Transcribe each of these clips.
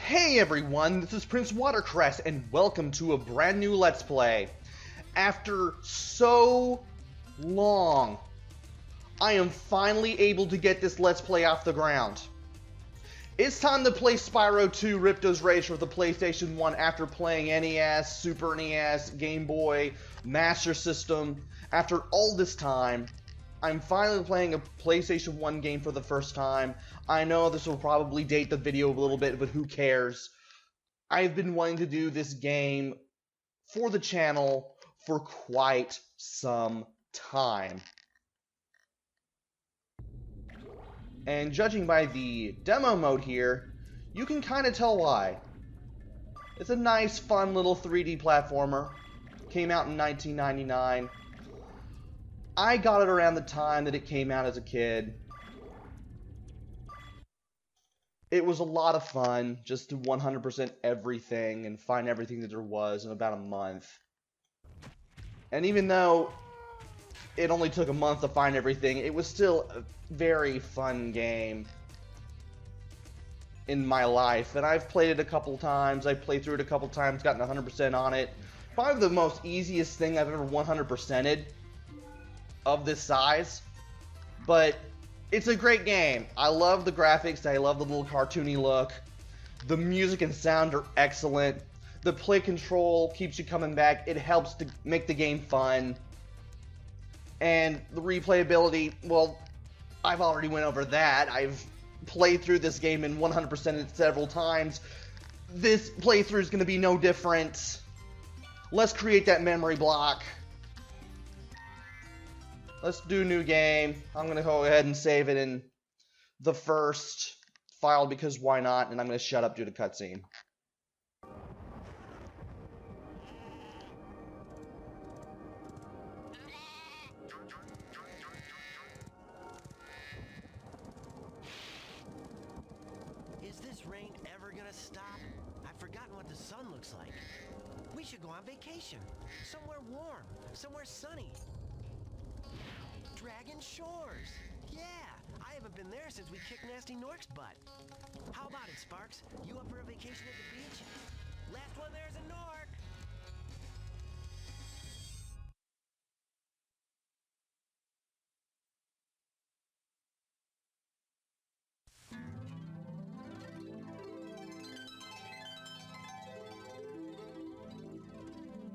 Hey everyone, this is PrinceWatercress and welcome to a brand new Let's Play. After so long, I am finally able to get this Let's Play off the ground. It's time to play Spyro 2 Ripto's Race for the PlayStation 1 after playing NES, Super NES, Game Boy, Master System. After all this time, I'm finally playing a PlayStation 1 game for the first time. I know this will probably date the video a little bit, but who cares? I've been wanting to do this game for the channel for quite some time. And judging by the demo mode here, you can kind of tell why. It's a nice, fun little 3D platformer. Came out in 1999. I got it around the time that it came out as a kid. It was a lot of fun just to 100% everything and find everything that there was in about a month. And even though it only took a month to find everything, it was still a very fun game in my life. And I've played it a couple times. I've played through it a couple times, gotten 100% on it. Probably the most easiest thing I've ever 100%ed of this size. But it's a great game. I love the graphics. I love the little cartoony look. The music and sound are excellent. The play control keeps you coming back. It helps to make the game fun. And the replayability, well, I've already went over that. I've played through this game and 100%ed it several times. This playthrough is going to be no different. Let's create that memory block. Let's do a new game. I'm going to go ahead and save it in the first file because why not? And I'm going to shut up due to cutscene. Is this rain ever going to stop? I've forgotten what the sun looks like. We should go on vacation. Somewhere warm. Somewhere sunny. Dragon Shores! Yeah! I haven't been there since we kicked Nasty Nork's butt. How about it, Sparks? You up for a vacation at the beach? Last one there's a Nork!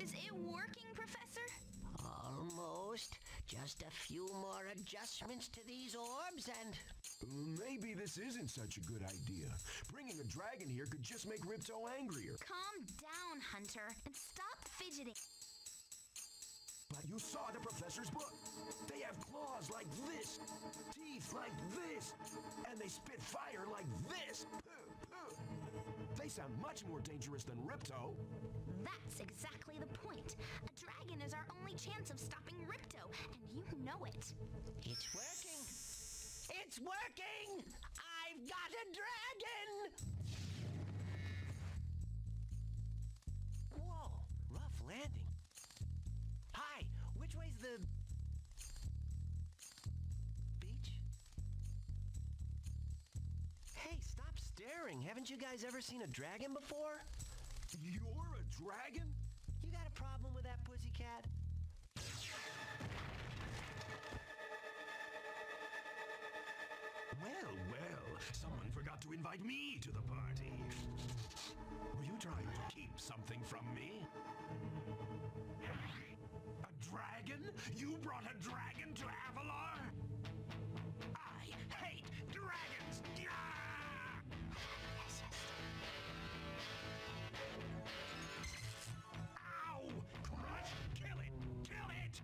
Is it working, Professor? Almost. Just a few more adjustments to these orbs and... Maybe this isn't such a good idea. Bringing a dragon here could just make Ripto angrier. Calm down, Hunter, and stop fidgeting. But you saw the professor's book. They have claws like this, teeth like this, and they spit fire like this. They sound much more dangerous than Ripto. That's exactly the point. A dragon is our only chance of stopping Ripto, and you know it. It's working! It's working! I've got a dragon! Whoa! Rough landing. Hi! Which way's the... beach? Hey, stop staring! Haven't you guys ever seen a dragon before? You're a dragon? You got a problem with that, pussycat? Well, someone forgot to invite me to the party. Were you trying to keep something from me? A dragon? You brought a dragon to Avalar? I hate dragons! Ow! Kill it! Kill it!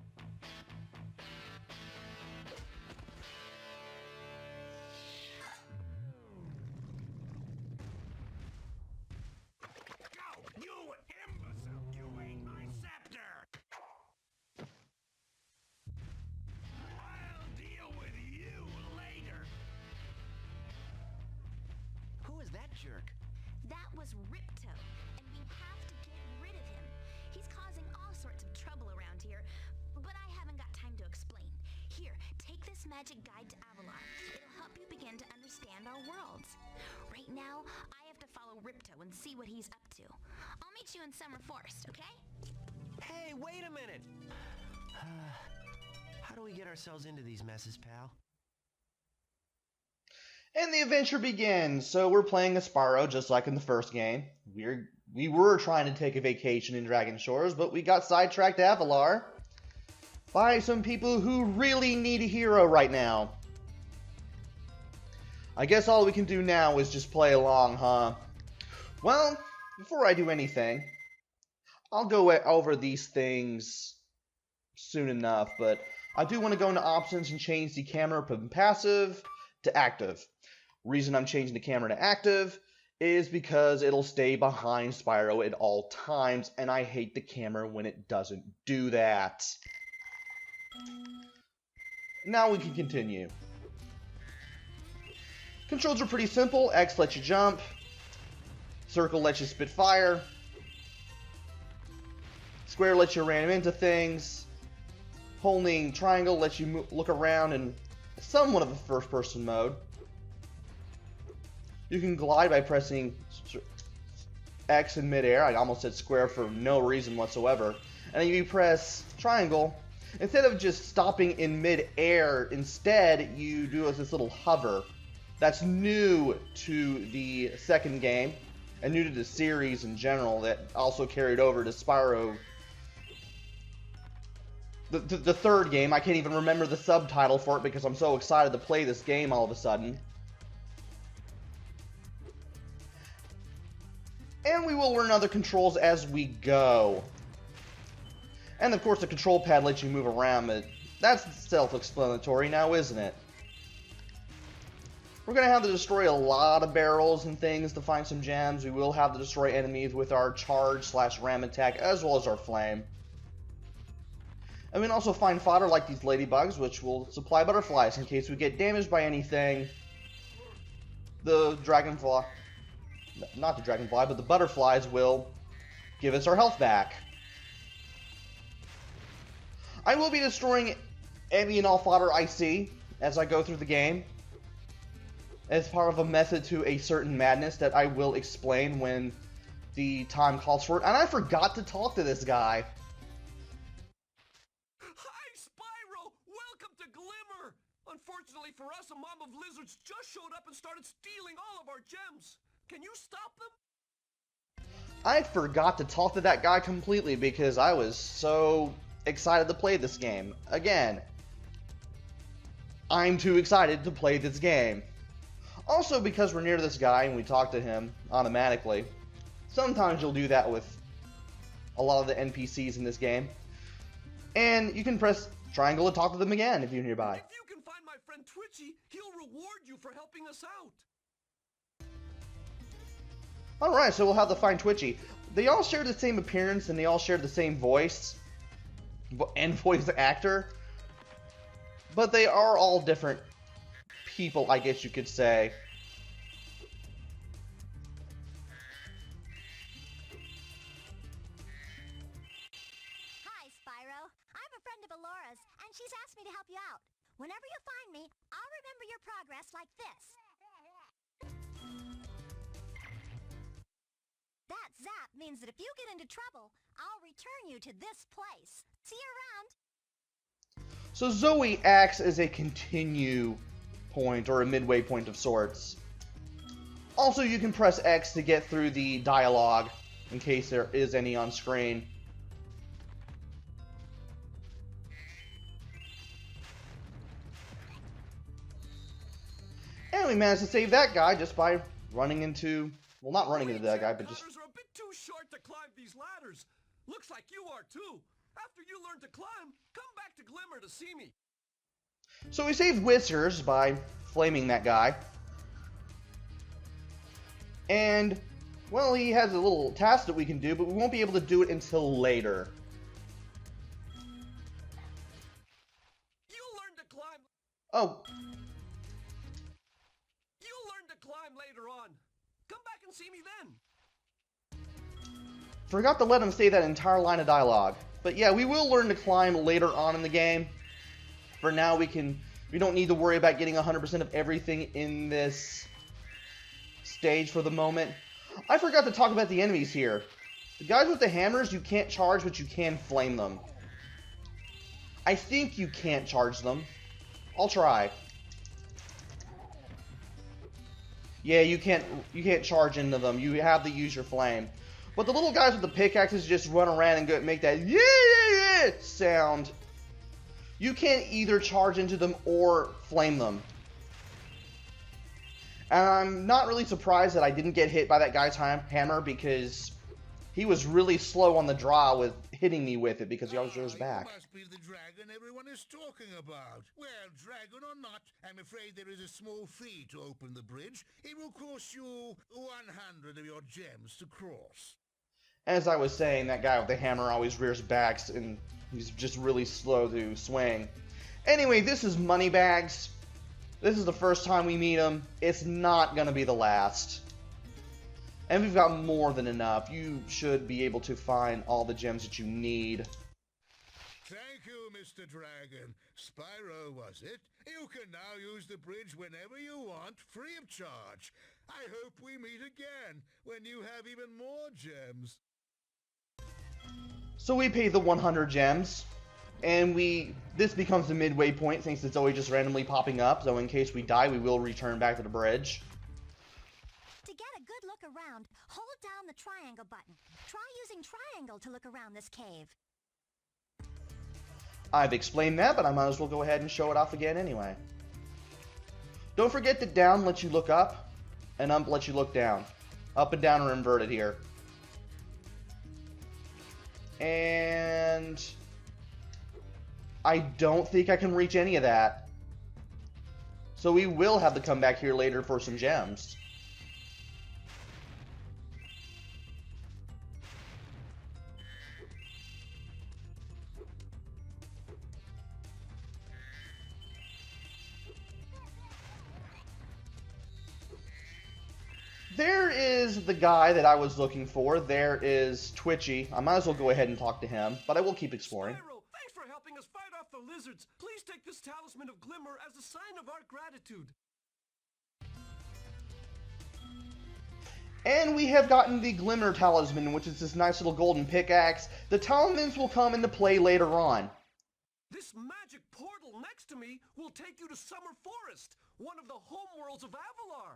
Go! You imbecile! You ate my scepter! I'll deal with you later! Who is that jerk? That was Ripto, and we have to get rid of him. He's causing all sorts of trouble around here, but I haven't got time to explain. Here, take this magic guide to Avalar. It'll help you begin to understand our worlds. Right now, I have to follow follow Ripto and see what he's up to. I'll meet you in Summer Forest, okay? Hey, wait a minute! How do we get ourselves into these messes, pal? And the adventure begins. So we're playing a Spyro just like in the first game. We were trying to take a vacation in Dragon Shores, but we got sidetracked to Avalar by some people who really need a hero right now. I guess all we can do now is just play along, huh? Well, before I do anything, I'll go over these things soon enough, but I do want to go into options and change the camera from passive to active. Reason I'm changing the camera to active is because it'll stay behind Spyro at all times, and I hate the camera when it doesn't do that. Now we can continue. Controls are pretty simple. X lets you jump. Circle lets you spit fire. Square lets you ram into things. Holding triangle lets you look around in somewhat of a first-person mode. You can glide by pressing X in midair. I almost said square for no reason whatsoever. And then you press triangle. Instead of just stopping in midair, instead you do this little hover. That's new to the second game, and new to the series in general, that also carried over to Spyro. The third game, I can't even remember the subtitle for it because I'm so excited to play this game all of a sudden. And we will learn other controls as we go. And of course the control pad lets you move around, but that's self-explanatory now, isn't it? We're going to have to destroy a lot of barrels and things to find some gems. We will have to destroy enemies with our charge/ram attack as well as our flame. And we can also find fodder like these ladybugs, which will supply butterflies in case we get damaged by anything. The dragonfly, not the dragonfly, but the butterflies will give us our health back. I will be destroying any and all fodder I see as I go through the game, as part of a method to a certain madness that I will explain when the time calls for it. And I forgot to talk to this guy. Hi, Spyro! Welcome to Glimmer! Unfortunately for us, a mob of lizards just showed up and started stealing all of our gems. Can you stop them? I forgot to talk to that guy completely because I was so excited to play this game. Again, I'm too excited to play this game. Also, because we're near this guy and we talk to him automatically, sometimes you'll do that with a lot of the NPCs in this game. And you can press triangle to talk to them again if you're nearby. If you can find my friend Twitchy, he'll reward you for helping us out. Alright, so we'll have to find Twitchy. They all share the same appearance and they all share the same voice and voice actor. But they are all different people, I guess you could say. Hi, Spyro. I'm a friend of Alora's, and she's asked me to help you out. Whenever you find me, I'll remember your progress like this. That zap means that if you get into trouble, I'll return you to this place. See you around. So Zoe acts as a continue point or a midway point of sorts. Also, you can press X to get through the dialogue in case there is any on screen. And we managed to save that guy just by running into, well, not running into that guy, but just... Ladders are a bit too short to climb these ladders. Looks like you are too. After you learn to climb, come back to Glimmer to see me. So we saved Whiskers by flaming that guy. And, well, he has a little task that we can do, but we won't be able to do it until later. You'll learn to climb. Oh. You'll learn to climb later on. Come back and see me then. Forgot to let him say that entire line of dialogue. But yeah, we will learn to climb later on in the game. For now, we don't need to worry about getting 100% of everything in this stage for the moment. I forgot to talk about the enemies here. The guys with the hammers, you can't charge, but you can flame them. I think you can't charge them. I'll try. Yeah, you can't charge into them. You have to use your flame. But the little guys with the pickaxes just run around and make that yeah sound. You can't either charge into them or flame them. And I'm not really surprised that I didn't get hit by that guy's hammer, because he was really slow on the draw with hitting me with it, because he always goes back. You must be the dragon everyone is talking about. Well, dragon or not, I'm afraid there is a small fee to open the bridge. It will cost you 100 of your gems to cross. As I was saying, that guy with the hammer always rears back, and he's just really slow to swing. Anyway, this is Moneybags. This is the first time we meet him. It's not going to be the last. And we've got more than enough. You should be able to find all the gems that you need. Thank you, Mr. Dragon. Spyro, was it? You can now use the bridge whenever you want, free of charge. I hope we meet again, when you have even more gems. So we pay the 100 gems, and this becomes the midway point, since it's always just randomly popping up, so in case we die, we will return back to the bridge. To get a good look around, hold down the triangle button. Try using triangle to look around this cave. I've explained that, but I might as well go ahead and show it off again anyway. Don't forget that down lets you look up, and up lets you look down. Up and down are inverted here. And I don't think I can reach any of that. So we will have to come back here later for some gems. There is the guy that I was looking for. There is Twitchy. I might as well go ahead and talk to him, but I will keep exploring. Spyro, thanks for helping us fight off the lizards. Please take this talisman of Glimmer as a sign of our gratitude. And we have gotten the Glimmer talisman, which is this nice little golden pickaxe. The talismans will come into play later on. This magic portal next to me will take you to Summer Forest, one of the homeworlds of Avalar.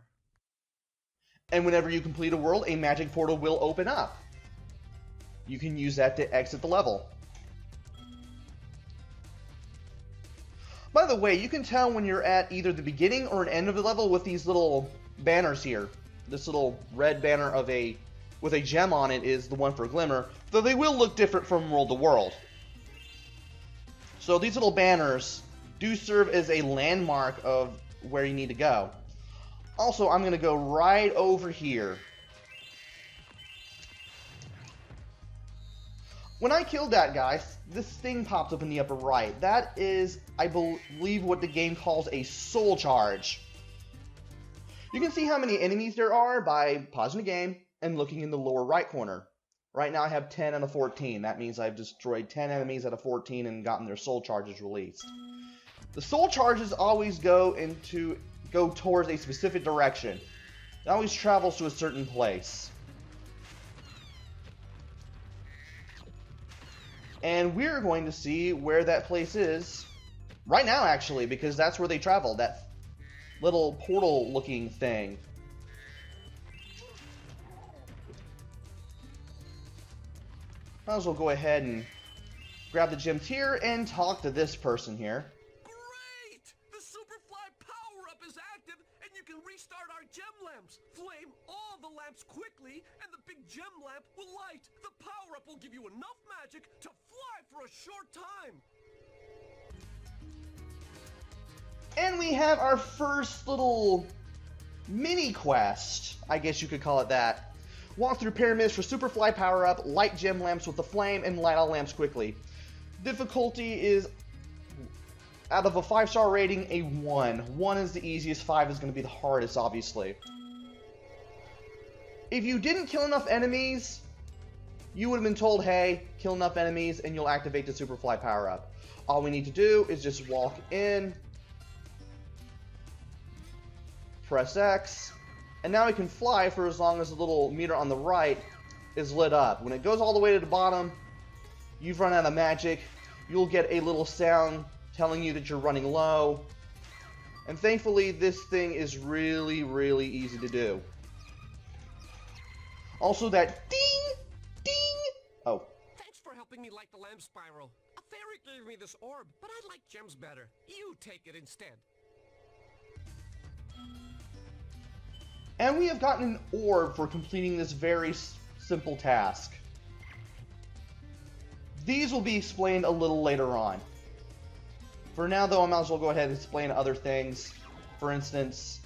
And whenever you complete a world, a magic portal will open up. You can use that to exit the level. By the way, you can tell when you're at either the beginning or an end of the level with these little banners here. This little red banner with a gem on it is the one for Glimmer, though they will look different from world to world. So these little banners do serve as a landmark of where you need to go. Also, I'm going to go right over here. When I killed that guy, this thing popped up in the upper right. That is, I believe, what the game calls a soul charge. You can see how many enemies there are by pausing the game and looking in the lower right corner. Right now I have 10 out of 14. That means I've destroyed 10 enemies out of 14 and gotten their soul charges released. The soul charges always go towards a specific direction. It always travels to a certain place. And we're going to see where that place is right now, actually, because that's where they travel, that little portal looking thing. Might as well go ahead and grab the gems here and talk to this person here. Great! The Superfly power-up is active, and you can restart our gem lamps. Flame all the lamps quickly, and the big gem lamp will light. The power-up will give you enough magic to fly for a short time. And we have our first little mini quest, I guess you could call it that. Walk through pyramids for Superfly power-up, light gem lamps with the flame, and light all lamps quickly. Difficulty is, out of a 5-star rating, a 1. 1 is the easiest, 5 is going to be the hardest, obviously. If you didn't kill enough enemies, you would have been told, hey, kill enough enemies and you'll activate the Superfly power-up. All we need to do is just walk in, press X, And now it can fly for as long as the little meter on the right is lit up. When it goes all the way to the bottom, you've run out of magic. You'll get a little sound telling you that you're running low. And thankfully, this thing is really, really easy to do. Also, that ding, ding. Oh. Thanks for helping me light the lamp, Spyro. A fairy gave me this orb, but I like gems better. You take it instead. And we have gotten an orb for completing this very simple task. These will be explained a little later on. For now, though, I might as well go ahead and explain other things. For instance,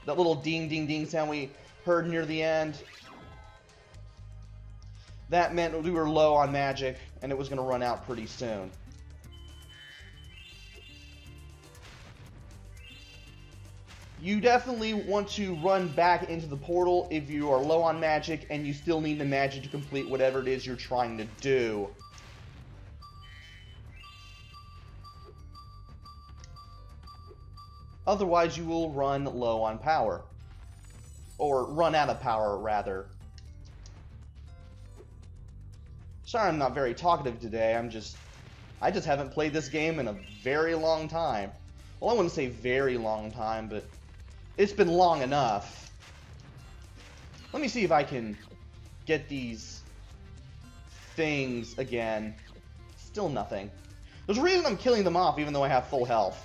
that little ding, ding, ding sound we heard near the end. That meant we were low on magic, and it was going to run out pretty soon. You definitely want to run back into the portal if you are low on magic and you still need the magic to complete whatever it is you're trying to do. Otherwise, you will run low on power. Or run out of power, rather. Sorry I'm not very talkative today, I just haven't played this game in a very long time. Well, I wouldn't say very long time, but it's been long enough. Let me see if I can get these things again. Still nothing. There's a reason I'm killing them off even though I have full health.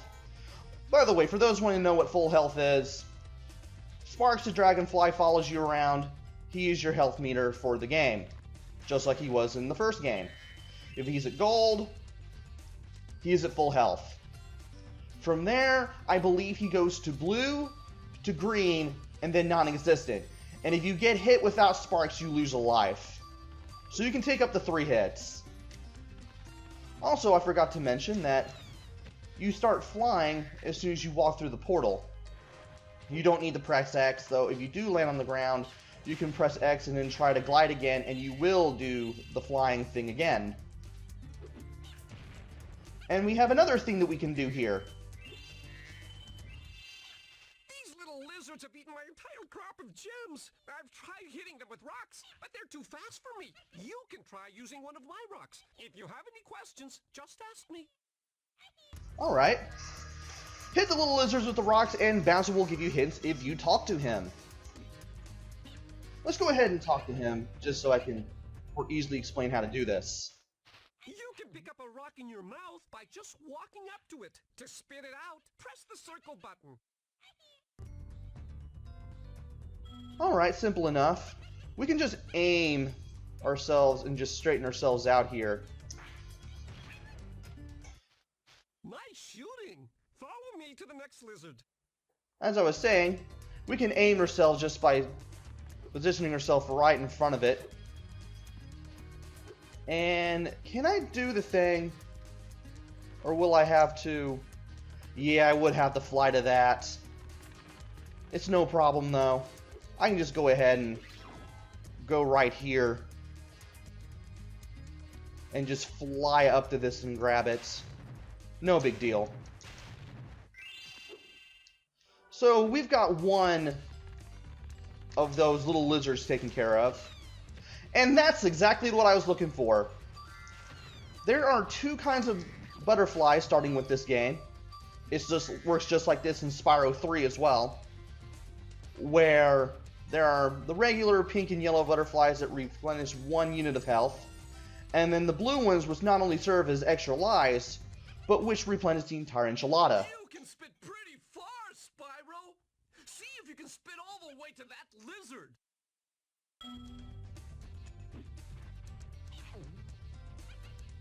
By the way, for those wanting to know what full health is, Sparks the Dragonfly follows you around. He is your health meter for the game, just like he was in the first game. If he's at gold, he is at full health. From there, I believe he goes to blue, to green, and then non-existent. And if you get hit without Sparks, you lose a life. So you can take up to 3 hits. Also, I forgot to mention that you start flying as soon as you walk through the portal. You don't need to press X, though if you do land on the ground, you can press X and then try to glide again, and you will do the flying thing again. And we have another thing that we can do here. These little lizards have eaten my entire crop of gems. I've tried hitting them with rocks, but they're too fast for me. You can try using one of my rocks. If you have any questions, just ask me. Alright. Hit the little lizards with the rocks, and Bowser will give you hints if you talk to him. Let's go ahead and talk to him, just so I can more easily explain how to do this. You can pick up a rock in your mouth by just walking up to it. To spit it out, press the circle button. Alright, simple enough. We can just aim ourselves and just straighten ourselves out here. Nice shooting! Follow me to the next lizard. As I was saying, we can aim ourselves just by positioning ourselves right in front of it. And can I do the thing? Or will I have to? Yeah, I would have to fly to that. It's no problem though. I can just go ahead and go right here and just fly up to this and grab it. No big deal. So we've got one of those little lizards taken care of. And that's exactly what I was looking for. There are 2 kinds of butterflies starting with this game. It just works just like this in Spyro 3 as well. Where there are the regular pink and yellow butterflies that replenish 1 unit of health. And then the blue ones which not only serve as extra lives, but which replenish the entire enchilada. You can spit pretty far, Spyro! See if you can spit all the way to that lizard!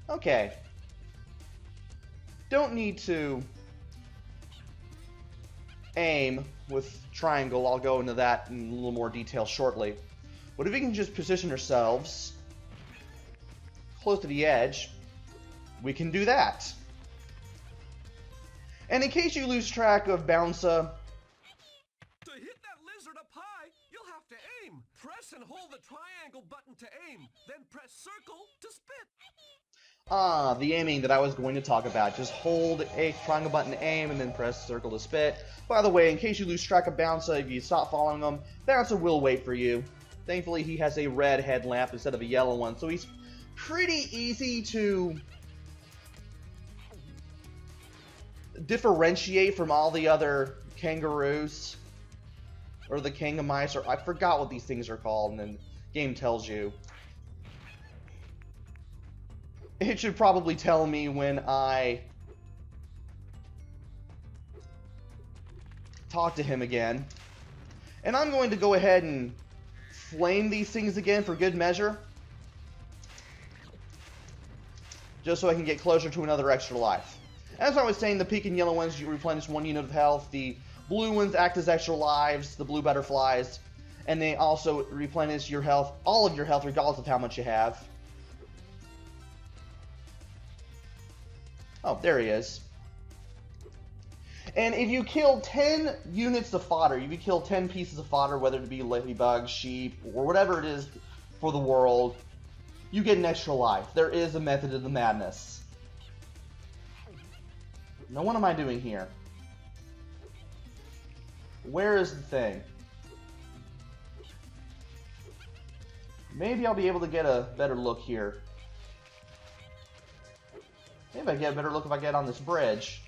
Okay. Don't need to aim with triangle. I'll go into that in a little more detail shortly. But if we can just position ourselves close to the edge, we can do that. And in case you lose track of Bouncer, To hit that lizard up high, you'll have to aim. Press and hold the triangle button to aim, then press circle to spit. Ah, the aiming that I was going to talk about. Just hold a triangle button to aim and then press circle to spit. By the way, in case you lose track of Bouncer, if you stop following him, Bouncer will wait for you. Thankfully, he has a red headlamp instead of a yellow one, so he's pretty easy to differentiate from all the other kangaroos. Or the kangamice, or I forgot what these things are called, and then the game tells you. It should probably tell me when I talk to him again. And I'm going to go ahead and flame these things again for good measure. Just so I can get closer to another extra life. As I was saying, the pink and yellow ones, you replenish 1 unit of health. The blue ones act as extra lives, the blue butterflies. And they also replenish your health, all of your health, regardless of how much you have. Oh, there he is. And if you kill 10 units of fodder, if you kill 10 pieces of fodder, whether it be ladybugs, sheep, or whatever it is for the world, you get an extra life. There is a method to the madness. Now, what am I doing here? Where is the thing? Maybe I'll be able to get a better look here. Maybe I get a better look if I get on this bridge.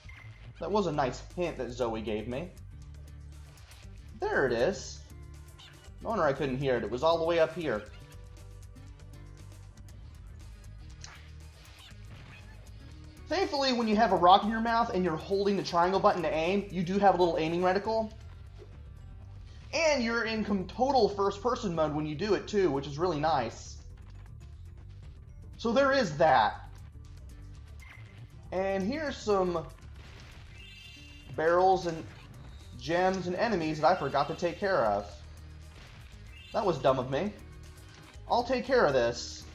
That was a nice hint that Zoe gave me. There it is. No wonder I couldn't hear it. It was all the way up here. Thankfully, when you have a rock in your mouth and you're holding the triangle button to aim, you do have a little aiming reticle. And you're in total first-person mode when you do it, too, which is really nice. So there is that. And here's some barrels and gems and enemies that I forgot to take care of. That was dumb of me. I'll take care of this.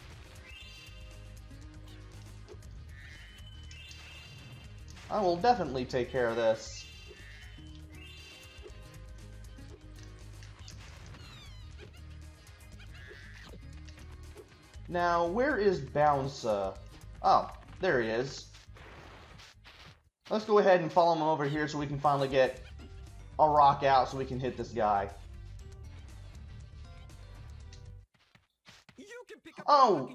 I will definitely take care of this. Now, where is Bouncer? Oh, there he is. Let's go ahead and follow him over here so we can finally get a rock out so we can hit this guy. Oh,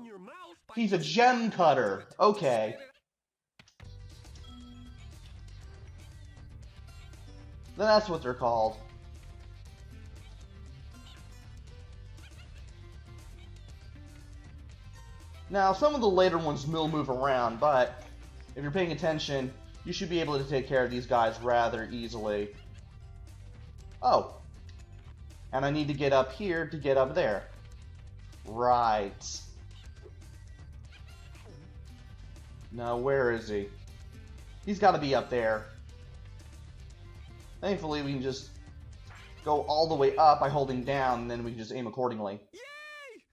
he's a gem cutter. Okay. That's what they're called. Now, some of the later ones will move around, but if you're paying attention, you should be able to take care of these guys rather easily. Oh. And I need to get up here to get up there. Right. Now, where is he? He's got to be up there. Thankfully, we can just go all the way up by holding down, and then we can just aim accordingly. Yay!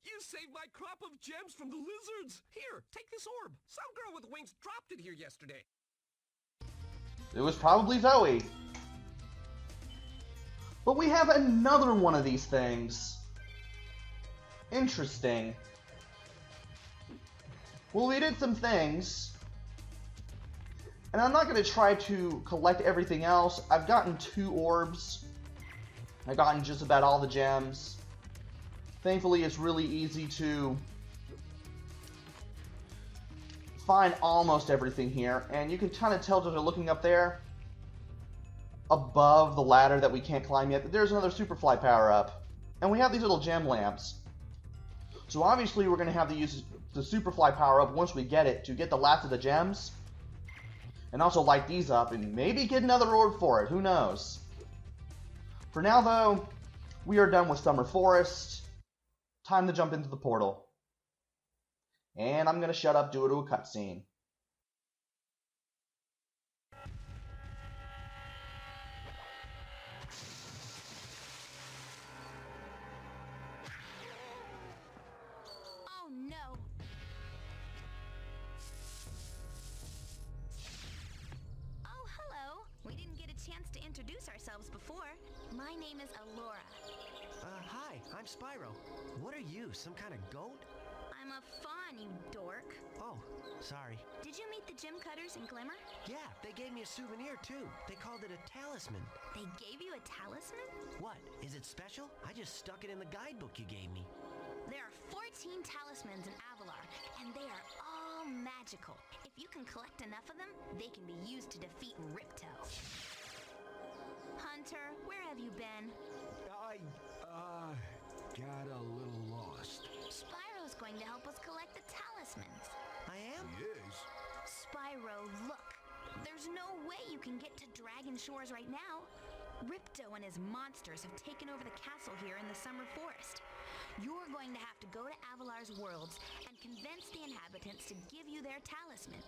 You saved my crop of gems from the lizards. Here, take this orb. Some girl with wings dropped it here yesterday. It was probably Zoe. But we have another one of these things. Interesting. Well, we did some things. And I'm not going to try to collect everything else. I've gotten 2 orbs. I've gotten just about all the gems. Thankfully, it's really easy to find almost everything here. And you can kind of tell just by looking up there, above the ladder that we can't climb yet, that there's another Superfly power-up. And we have these little gem lamps. So obviously, we're going to have to use the Superfly power-up once we get it to get the last of the gems. And also light these up and maybe get another orb for it. Who knows? For now, though, we are done with Summer Forest. Time to jump into the portal. And I'm going to shut up due to a cutscene. Oh no! Oh, hello. We didn't get a chance to introduce ourselves before. My name is Alora. Hi, I'm Spyro. What are you, some kind of goat? I'm some fun, you dork. Oh, sorry. Did you meet the gym cutters in Glimmer? Yeah, they gave me a souvenir too. They called it a talisman. They gave you a talisman? What? Is it special? I just stuck it in the guidebook you gave me. There are 14 talismans in Avalar, and they are all magical. If you can collect enough of them, they can be used to defeat Ripto. Hunter, where have you been? I, got a little lost. Spyro's going to help us collect the talismans. I am? Yes. Spyro, look. There's no way you can get to Dragon Shores right now. Ripto and his monsters have taken over the castle here in the Summer Forest. You're going to have to go to Avalar's worlds and convince the inhabitants to give you their talisman.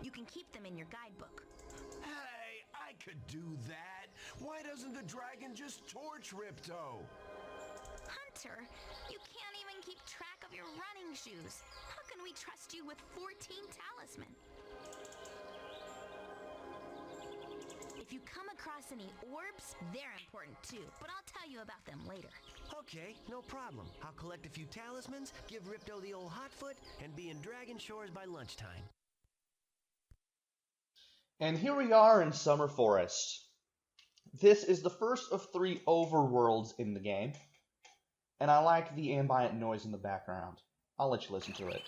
You can keep them in your guidebook. Hey, I could do that. Why doesn't the dragon just torch Ripto? Hunter, you can't even keep track of your running shoes. How can we trust you with 14 talisman? If you come across any orbs, they're important too, but I'll tell you about them later. Okay, no problem. I'll collect a few talismans, give Ripto the old hot foot, and be in Dragon Shores by lunchtime. And here we are in Summer Forest. This is the first of 3 overworlds in the game, and I like the ambient noise in the background. I'll let you listen to it.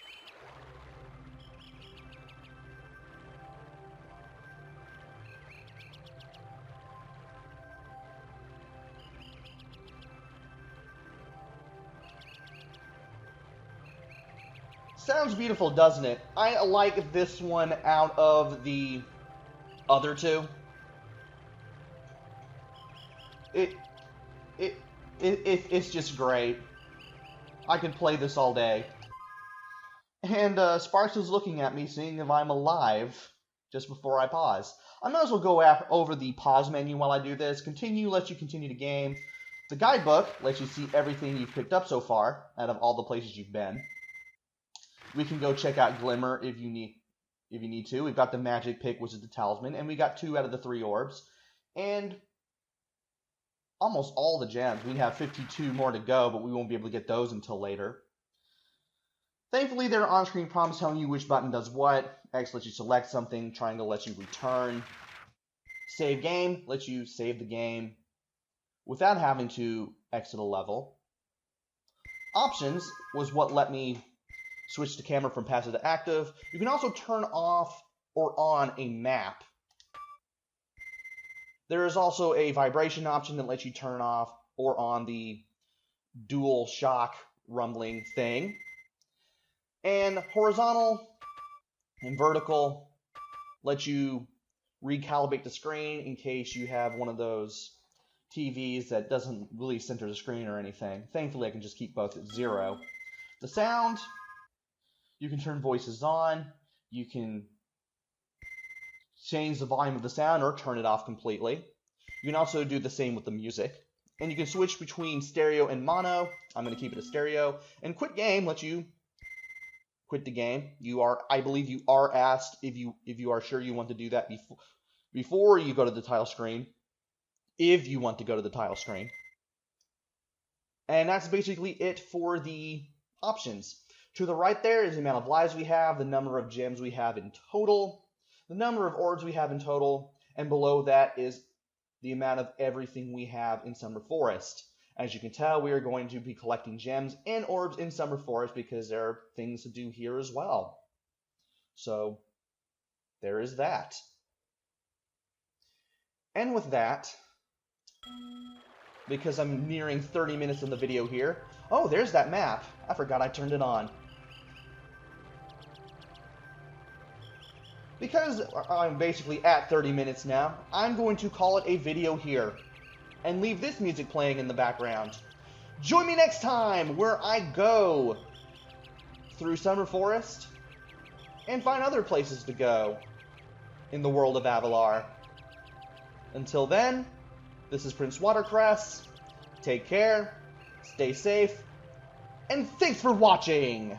Sounds beautiful, doesn't it? I like this one out of the other 2. It's just great. I could play this all day. And Sparks is looking at me, seeing if I'm alive, just before I pause. I might as well go over the pause menu while I do this. Continue lets you continue the game. The guidebook lets you see everything you've picked up so far, out of all the places you've been. We can go check out Glimmer if you need to. We've got the magic pick, which is the talisman, and we got 2 out of the 3 orbs. And almost all the gems. We have 52 more to go, but we won't be able to get those until later. Thankfully, there are on-screen prompts telling you which button does what. X lets you select something. Triangle lets you return. Save game lets you save the game without having to exit a level. Options was what let me switch the camera from passive to active. You can also turn off or on a map. There is also a vibration option that lets you turn off or on the dual shock rumbling thing. And horizontal and vertical let you recalibrate the screen in case you have one of those TVs that doesn't really center the screen or anything. Thankfully, I can just keep both at 0. The sound, you can turn voices on, you can change the volume of the sound or turn it off completely. You can also do the same with the music. And you can switch between stereo and mono. I'm going to keep it a stereo. And quit game lets you quit the game. I believe you are asked if you are sure you want to do that before you go to the title screen. If you want to go to the title screen. And that's basically it for the options. To the right there is the amount of lives we have, the number of gems we have in total, the number of orbs we have in total, and below that is the amount of everything we have in Summer Forest. As you can tell, we are going to be collecting gems and orbs in Summer Forest because there are things to do here as well. So, there is that. And with that, because I'm nearing 30 minutes in the video here, oh, there's that map. I forgot I turned it on. Because I'm basically at 30 minutes now, I'm going to call it a video here and leave this music playing in the background. Join me next time where I go through Summer Forest and find other places to go in the world of Avalar. Until then, this is PrinceWatercress. Take care, stay safe, and thanks for watching!